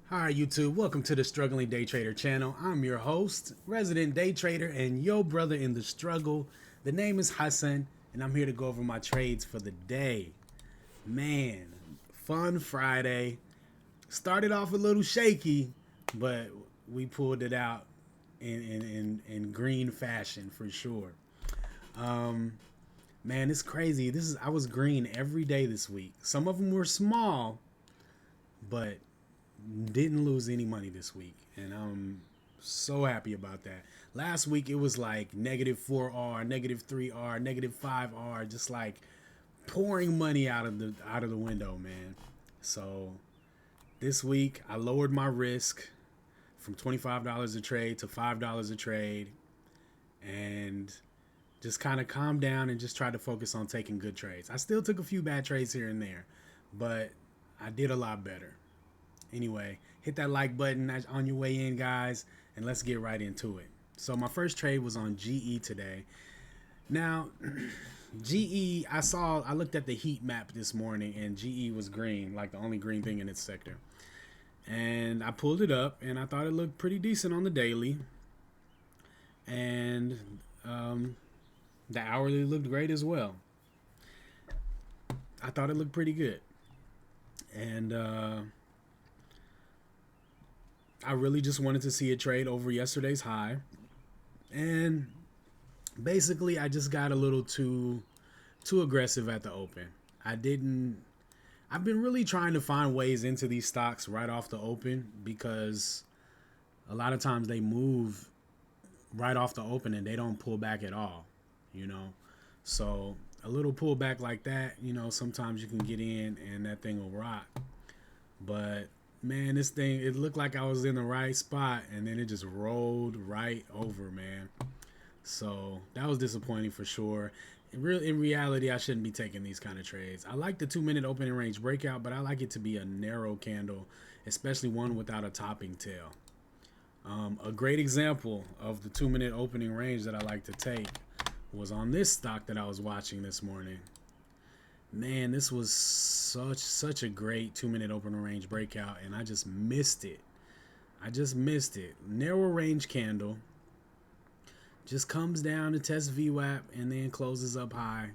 Hi YouTube, welcome to the Struggling Day Trader channel. I'm your host, resident day trader, and yo brother in the struggle. The name is Hassan, and I'm here to go over my trades for the day. Man, fun Friday. Started off a little shaky, but we pulled it out in green fashion for sure. Um, Man, it's crazy. I was green every day this week. Some of them were small, but didn't lose any money this week, and I'm so happy about that. Last week it was like -4R, -3R, -5R, just like pouring money out of the window, man. So this week I lowered my risk from $25 a trade to $5 a trade, and just kind of calmed down and just tried to focus on taking good trades. I still took a few bad trades here and there, but I did a lot better. Anyway, hit that like button on your way in, guys, and let's get right into it. So my first trade was on GE today. Now, GE, I looked at the heat map this morning, and GE was green, like the only green thing in its sector. And I pulled it up, and I thought it looked pretty decent on the daily. And the hourly looked great as well. I thought it looked pretty good. And I really just wanted to see a trade over yesterday's high. And basically I just got a little too aggressive at the open. I've been really trying to find ways into these stocks right off the open, because a lot of times they move right off the open and they don't pull back at all, you know. So a little pullback like that, sometimes you can get in and that thing will rock. But man, this thing, it looked like I was in the right spot, and then it just rolled right over, man. So that was disappointing for sure. In reality, I shouldn't be taking these kind of trades. I like the 2-minute opening range breakout, but I like it to be a narrow candle, especially one without a topping tail. A great example of the 2-minute opening range that I like to take was on this stock that I was watching this morning. Man, this was such a great 2-minute opening range breakout, and I just missed it. Narrow range candle. Just comes down to test VWAP and then closes up high.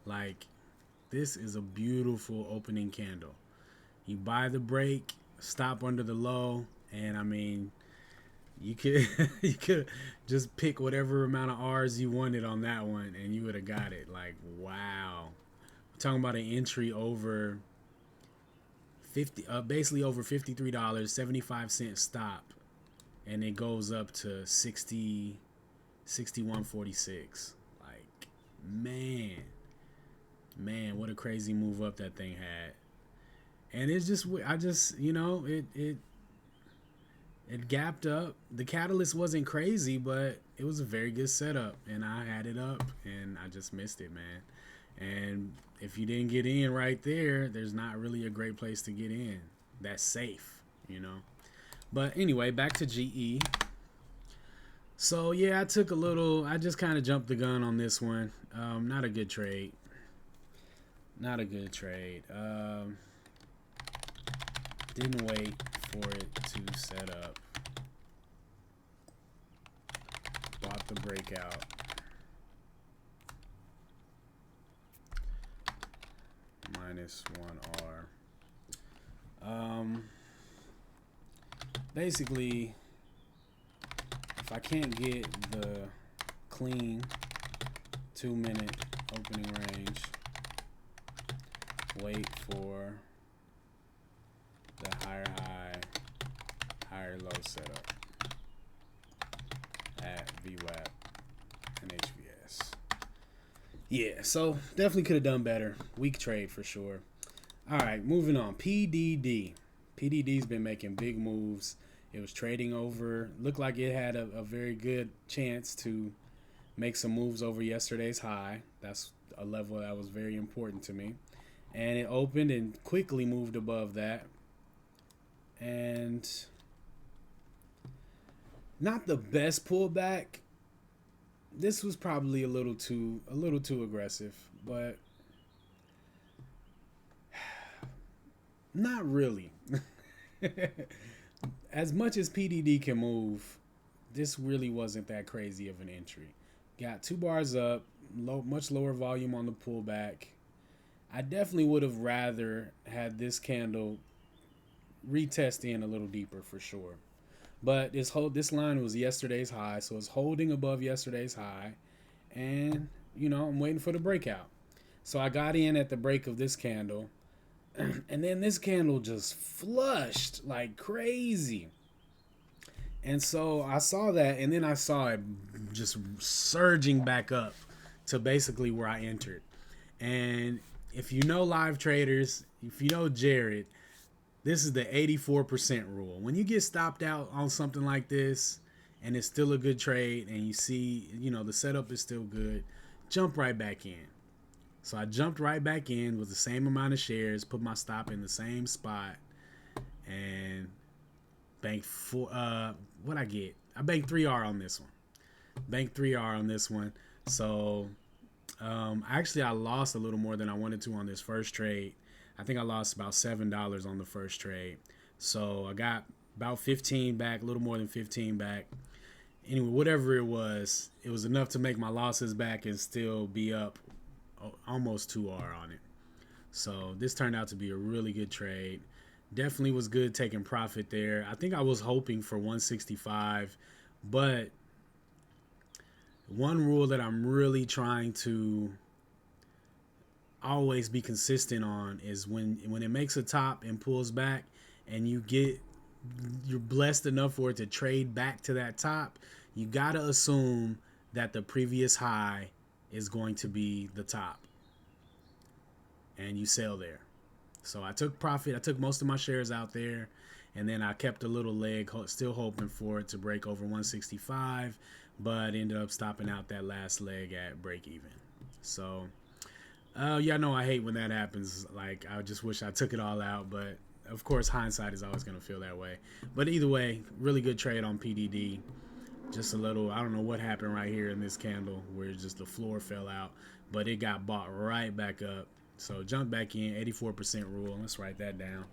Like, this is a beautiful opening candle. You buy the break, stop under the low, and I mean, you could just pick whatever amount of R's you wanted on that one, and you would have got it. Like, wow. Talking about an entry over 50, basically over $53, 75-cent stop, and it goes up to 61.46. Like, man, what a crazy move up that thing had. And it's just, it gapped up. The catalyst wasn't crazy, but it was a very good setup, and I had it up, and I just missed it, man. And if you didn't get in right there, there's not really a great place to get in. That's safe, But anyway, back to GE. So yeah, I just kind of jumped the gun on this one. Not a good trade. Didn't wait for it to set up. Bought the breakout. -1R. Basically, if I can't get the clean 2-minute opening range, wait for the higher high, higher low setup at VWAP and HVS. Yeah, so definitely could have done better. Weak trade for sure. All right, moving on. PDD. PDD's been making big moves. It was trading over. Looked like it had a very good chance to make some moves over yesterday's high. That's a level that was very important to me. And it opened and quickly moved above that. And not the best pullback. This was probably a little too aggressive, but not really. As much as PDD can move, this really wasn't that crazy of an entry. Got 2 bars up, much lower volume on the pullback. I definitely would have rather had this candle retest in a little deeper for sure. But this line was yesterday's high, so it's holding above yesterday's high, and I'm waiting for the breakout. So I got in at the break of this candle, and then this candle just flushed like crazy. And so I saw that, and then I saw it just surging back up to basically where I entered. And if you know live traders, if you know Jared, this is the 84% rule. When you get stopped out on something like this and it's still a good trade and you see, the setup is still good, jump right back in. So I jumped right back in with the same amount of shares, put my stop in the same spot, and banked what I get? I banked 3R on this one. Banked 3R on this one. So actually I lost a little more than I wanted to on this first trade. I think I lost about $7 on the first trade. So I got about 15 back, a little more than 15 back. Anyway, whatever it was enough to make my losses back and still be up almost 2R on it. So this turned out to be a really good trade. Definitely was good taking profit there. I think I was hoping for 165, but one rule that I'm really trying to always be consistent on is when it makes a top and pulls back and you're blessed enough for it to trade back to that top, you got to assume that the previous high is going to be the top and you sell there. So I took profit. I took most of my shares out there, and then I kept a little leg, still hoping for it to break over 165, but ended up stopping out that last leg at break even. So yeah, I know I hate when that happens. Like, I just wish I took it all out, but of course hindsight is always going to feel that way. But either way, really good trade on PDD. Just a little, I don't know what happened right here in this candle where just the floor fell out, but it got bought right back up. So jump back in, 84% rule. Let's write that down.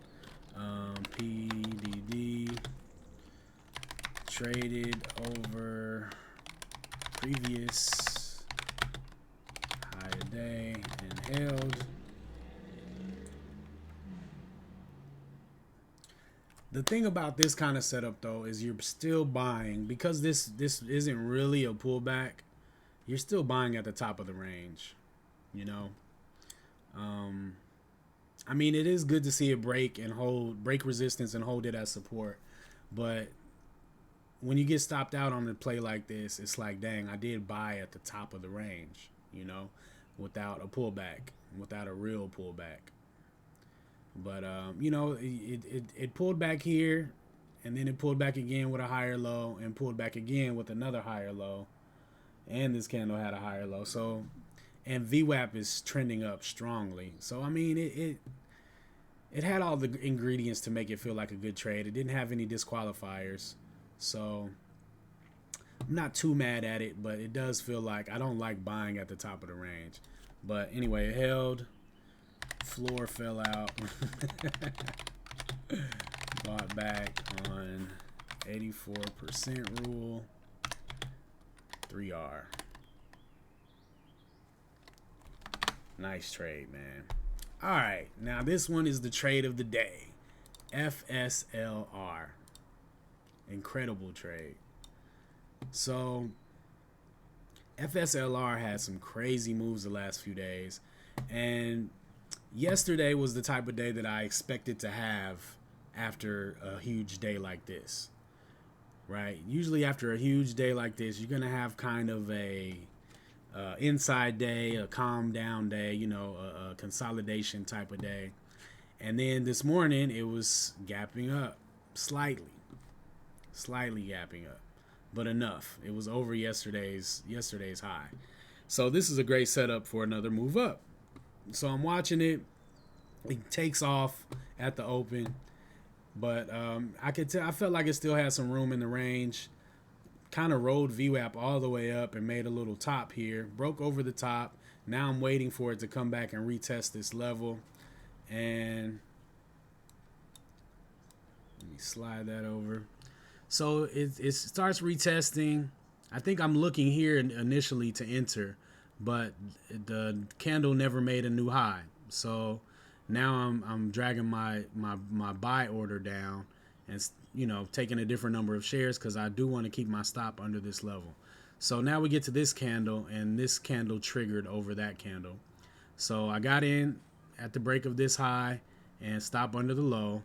PDD traded over previous high today and held. The thing about this kind of setup though is you're still buying, because this isn't really a pullback. You're still buying at the top of the range, I mean, it is good to see it break resistance and hold it as support, but when you get stopped out on a play like this, it's like, dang, I did buy at the top of the range, without a pullback, without a real pullback. But it pulled back here, and then it pulled back again with a higher low, and pulled back again with another higher low, and this candle had a higher low. So, and VWAP is trending up strongly. So I mean, it had all the ingredients to make it feel like a good trade. It didn't have any disqualifiers, so I'm not too mad at it. But it does feel like I don't like buying at the top of the range. But anyway, it held. Floor fell out. Bought back on 84% rule. 3R. Nice trade, man. All right, now this one is the trade of the day. FSLR. Incredible trade. So FSLR had some crazy moves the last few days, and yesterday was the type of day that I expected to have after a huge day like this, right? Usually after a huge day like this, you're gonna have kind of a inside day, a calm down day, a consolidation type of day. And then this morning it was gapping up slightly gapping up, but enough. It was over yesterday's high. So this is a great setup for another move up. So I'm watching it. It takes off at the open, but I could tell, I felt like it still had some room in the range. Kind of rode VWAP all the way up and made a little top here. Broke over the top. Now I'm waiting for it to come back and retest this level. And me slide that over. So it starts retesting. I think I'm looking here initially to enter, but the candle never made a new high. So now I'm dragging my buy order down and taking a different number of shares because I do want to keep my stop under this level. So now we get to this candle, and this candle triggered over that candle. So I got in at the break of this high and stop under the low.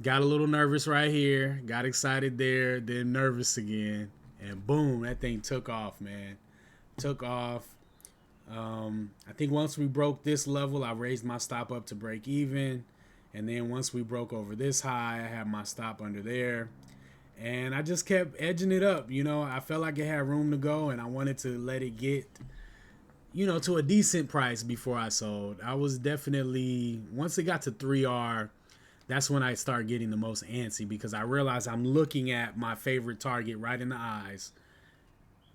Got a little nervous right here. Got excited there, then nervous again. And boom, that thing took off, man. Took off. I think once we broke this level, I raised my stop up to break even. And then once we broke over this high, I had my stop under there. And I just kept edging it up. I felt like it had room to go, and I wanted to let it get, to a decent price before I sold. I was definitely, once it got to 3R, that's when I start getting the most antsy because I realize I'm looking at my favorite target right in the eyes.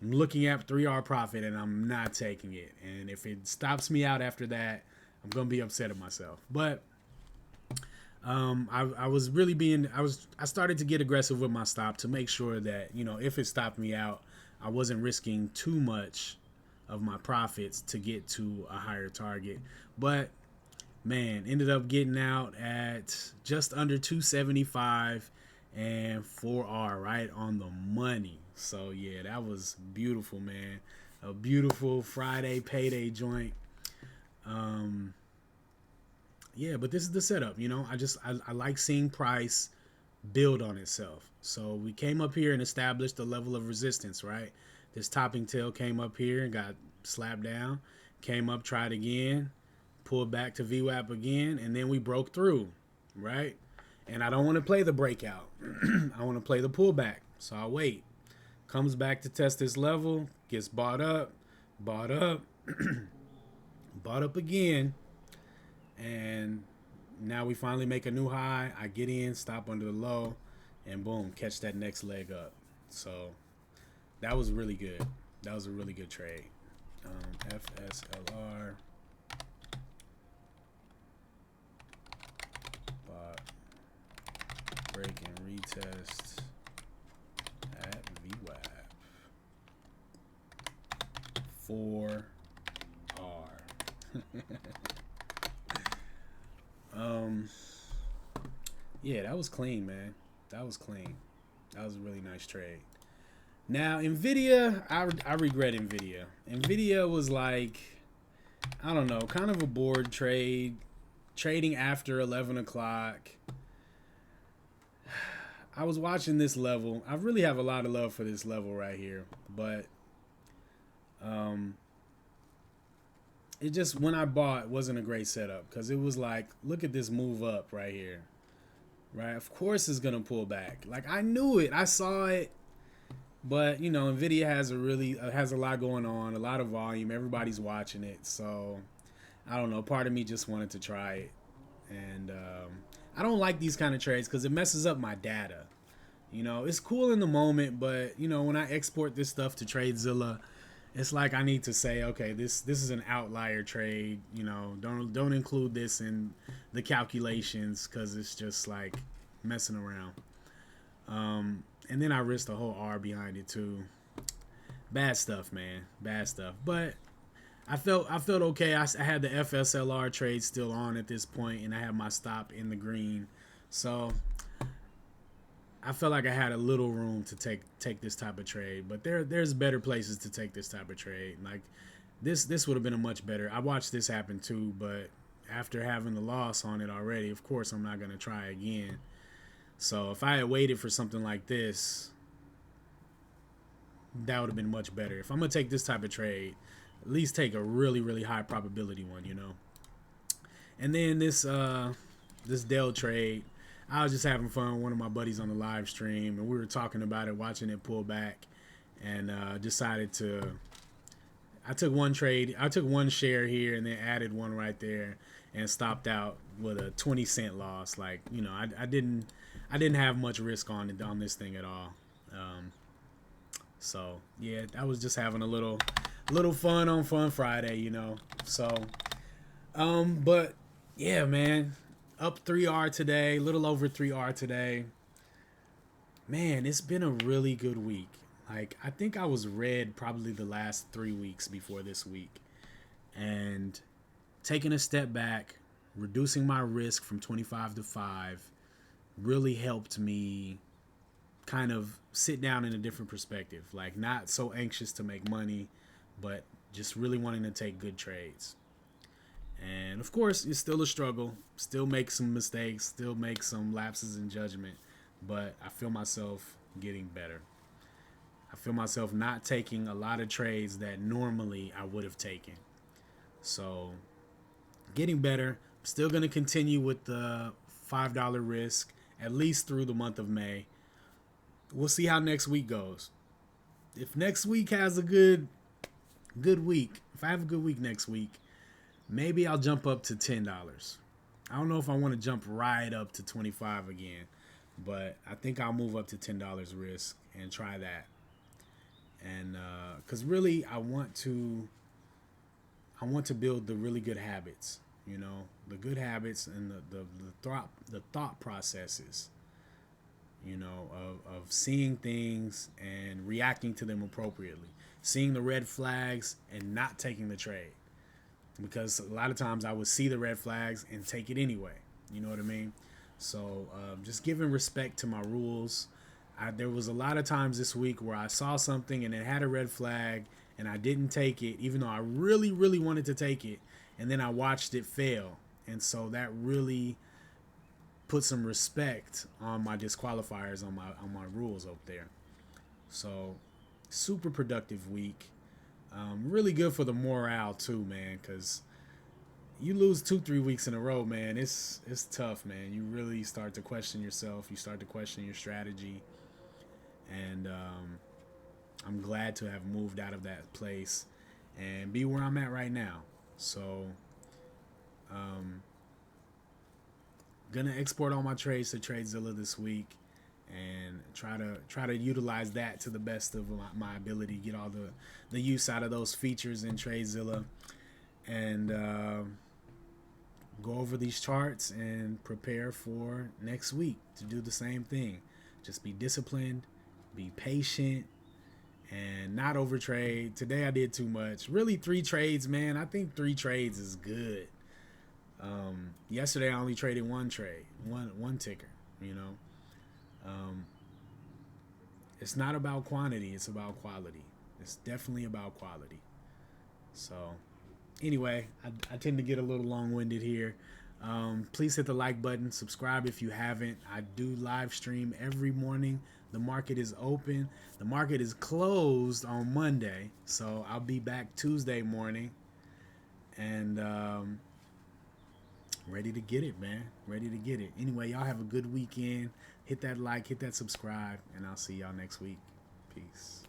I'm looking at 3R profit, and I'm not taking it. And if it stops me out after that, I'm going to be upset at myself. But I was really I started to get aggressive with my stop to make sure that, if it stopped me out, I wasn't risking too much of my profits to get to a higher target. But man, ended up getting out at just under 275 and 4R right on the money. So yeah, that was beautiful, man. A beautiful Friday payday joint. Yeah, but this is the setup, I like seeing price build on itself. So we came up here and established a level of resistance, right? This topping tail came up here and got slapped down, came up, tried again, pulled back to VWAP again, and then we broke through, right? And I don't want to play the breakout. I want to play the pullback. So I wait. Comes back to test this level, gets bought up, bought up again. And now we finally make a new high. I get in, stop under the low, and boom, catch that next leg up. So that was really good. That was a really good trade. FSLR. Bought, break, and retest at VWAP. 4R. Yeah, that was clean, man. That was clean. That was a really nice trade. Now, NVIDIA, I regret NVIDIA. NVIDIA was like, I don't know, kind of a bored trade. Trading after 11 o'clock. I was watching this level. I really have a lot of love for this level right here. But it just, when I bought, wasn't a great setup. Because it was like, look at this move up right here. Right? Of course it's going to pull back. Like, I knew it. I saw it. But, NVIDIA has a lot going on. A lot of volume. Everybody's watching it. So, I don't know. Part of me just wanted to try it. And I don't like these kind of trades because it messes up my data. It's cool in the moment. But, when I export this stuff to TradeZilla, it's like I need to say, okay, this is an outlier trade. Don't include this in the calculations because it's just like messing around. And then I risked a whole R behind it too. Bad stuff, man. Bad stuff. But I felt okay. I had the FSLR trade still on at this point, and I had my stop in the green. So I felt like I had a little room to take this type of trade. But there's better places to take this type of trade. Like this would have been a much better. I watched this happen too, but after having the loss on it already, of course I'm not gonna try again. So if I had waited for something like this, that would have been much better. If I'm gonna take this type of trade, at least take a really, really high probability one, And then this Dell trade, I was just having fun with one of my buddies on the live stream, and we were talking about it, watching it pull back, and decided to. I took one share here, and then added one right there, and stopped out with a 20-cent loss. Like, I didn't have much risk on this thing at all. So yeah, I was just having a little fun on Fun Friday, So, but yeah, man, up 3R today, a little over 3R today. Man, it's been a really good week. Like, I think I was red probably the last 3 weeks before this week. And taking a step back, reducing my risk from 25 to 5 really helped me kind of sit down in a different perspective. Like, not so anxious to make money, but just really wanting to take good trades. And of course, it's still a struggle. Still make some mistakes, still make some lapses in judgment, but I feel myself getting better. I feel myself not taking a lot of trades that normally I would have taken. So, getting better. I'm still going to continue with the $5 risk at least through the month of May. We'll see how next week goes. If next week has a good week, if I have a good week next week, maybe I'll jump up to $10. I don't know if I want to jump right up to 25 again, but I think I'll move up to $10 risk and try that. And because really, I want to build the really good habits. You know, the good habits and the thought processes. You know, of seeing things and reacting to them appropriately, seeing the red flags and not taking the trade. Because a lot of times I would see the red flags and take it anyway. You know what I mean? So just giving respect to my rules. There was a lot of times this week where I saw something and it had a red flag and I didn't take it, even though I really, really wanted to take it. And then I watched it fail. And so that really put some respect on my disqualifiers on my rules up there. So super productive week. Really good for the morale too, man, because you lose 2-3 weeks in a row, man. It's tough, man. You really start to question yourself. You start to question your strategy, and I'm glad to have moved out of that place and be where I'm at right now. So, gonna export all my trades to TradeZilla this week and try to utilize that to the best of my ability, get all the use out of those features in TradeZilla, and go over these charts and prepare for next week to do the same thing. Just be disciplined, be patient, and not overtrade. Today I did too much. Really, 3 trades, man. I think 3 trades is good. Yesterday I only traded one trade, one ticker. You know, um, it's not about quantity; it's about quality. It's definitely about quality. So, anyway, I tend to get a little long-winded here. Please hit the like button, subscribe if you haven't. I do live stream every morning. The market is open. The market is closed on Monday, so I'll be back Tuesday morning, and ready to get it, man. Ready to get it. Anyway, y'all have a good weekend. Hit that like, hit that subscribe, and I'll see y'all next week. Peace.